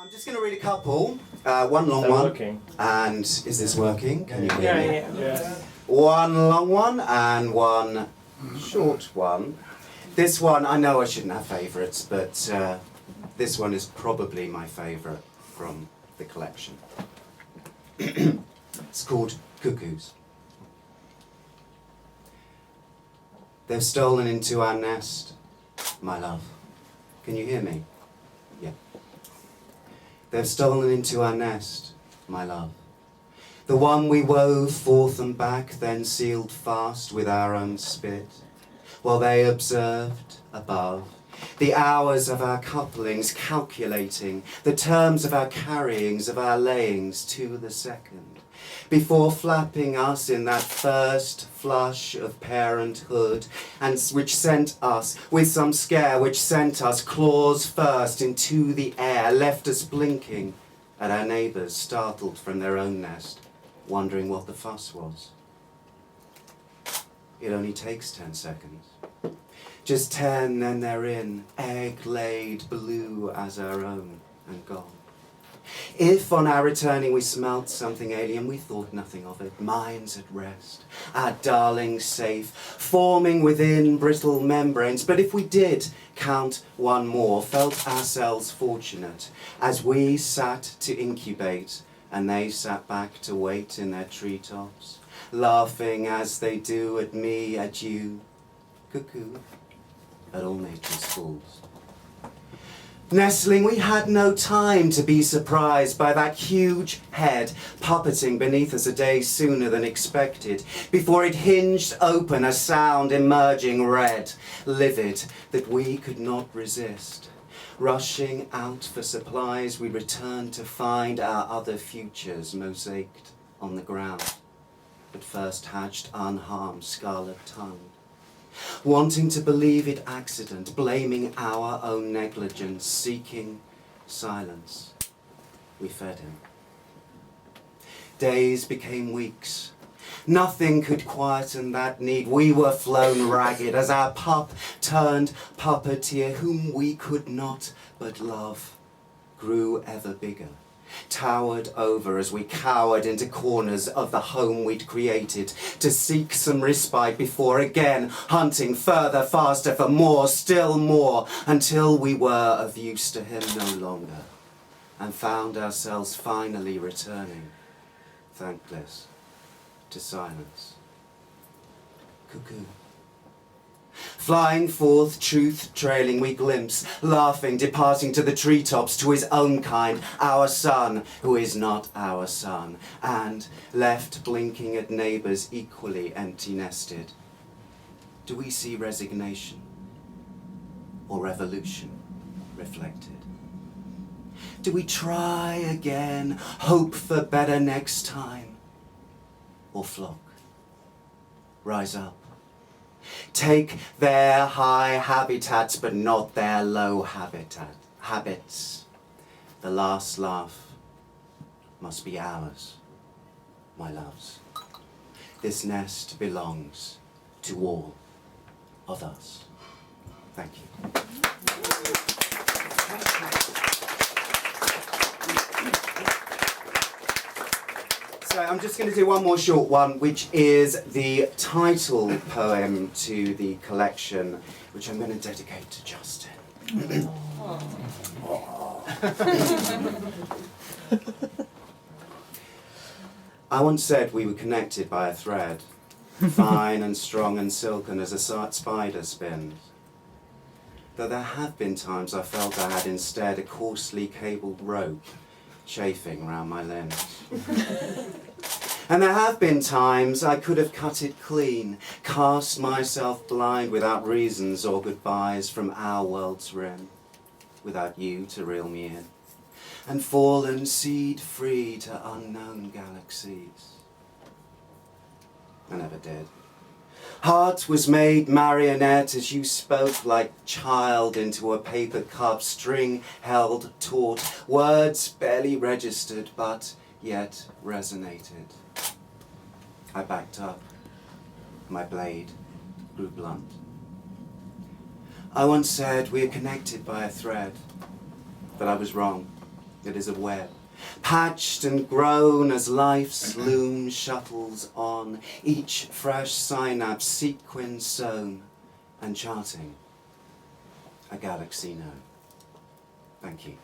I'm just going to read a couple. One long one. Working. And is this working? Can you hear me? Yeah. One long one and one short one. This one, I know I shouldn't have favourites, but this one is probably my favourite from the collection. It's called Cuckoos. They've stolen into our nest, my love. Can you hear me? Yeah. They've stolen into our nest, my love. The one we wove forth and back, then sealed fast with our own spit, while they observed above the hours of our couplings, calculating the terms of our carryings, of our layings to the second, before flapping us in that first flush of parenthood, and which sent us, with some scare, which sent us claws first into the air, left us blinking at our neighbours, startled from their own nest, wondering what the fuss was. It only takes 10 seconds. Just 10, then they're in, egg-laid blue as our own, and gone. If on our returning we smelt something alien, we thought nothing of it, minds at rest, our darlings safe, forming within brittle membranes. But if we did count one more, felt ourselves fortunate, as we sat to incubate, and they sat back to wait in their treetops, laughing as they do at me, at you, cuckoo, at all nature's fools. Nestling, we had no time to be surprised by that huge head puppeting beneath us a day sooner than expected, before it hinged open, a sound emerging red, livid, that we could not resist. Rushing out for supplies, we returned to find our other futures mosaiced on the ground, but first hatched unharmed, scarlet-tongued. Wanting to believe it accident, blaming our own negligence, seeking silence, we fed him. Days became weeks. Nothing could quieten that need. We were flown ragged as our pup turned puppeteer, whom we could not but love, grew ever bigger, towered over as we cowered into corners of the home we'd created to seek some respite before again hunting further, faster, for more, still more, until we were of use to him no longer and found ourselves finally returning, thankless, to silence. Cuckoo. Flying forth, truth trailing, we glimpse, laughing, departing to the treetops, to his own kind, our son, who is not our son, and left blinking at neighbours equally empty-nested. Do we see resignation or revolution reflected? Do we try again, hope for better next time, or flock, rise up? Take their high habitats, but not their low habits. The last laugh must be ours, my loves. This nest belongs to all of us. Thank you. So I'm just going to do one more short one, which is the title poem to the collection, which I'm going to dedicate to Justin. I once said we were connected by a thread, fine and strong and silken as a spider spins. Though there have been times I felt I had instead a coarsely cabled rope chafing round my limbs. And there have been times I could have cut it clean, cast myself blind without reasons or goodbyes from our world's rim, without you to reel me in, and fallen seed-free to unknown galaxies. I never did. Heart was made marionette as you spoke like child into a paper cup, string held taut, words barely registered but yet resonated. I backed up. My blade grew blunt. I once said we are connected by a thread, but I was wrong. It is a web, patched and grown as life's loom shuttles on, each fresh synapse sequin sewn and charting a galaxy known. Thank you.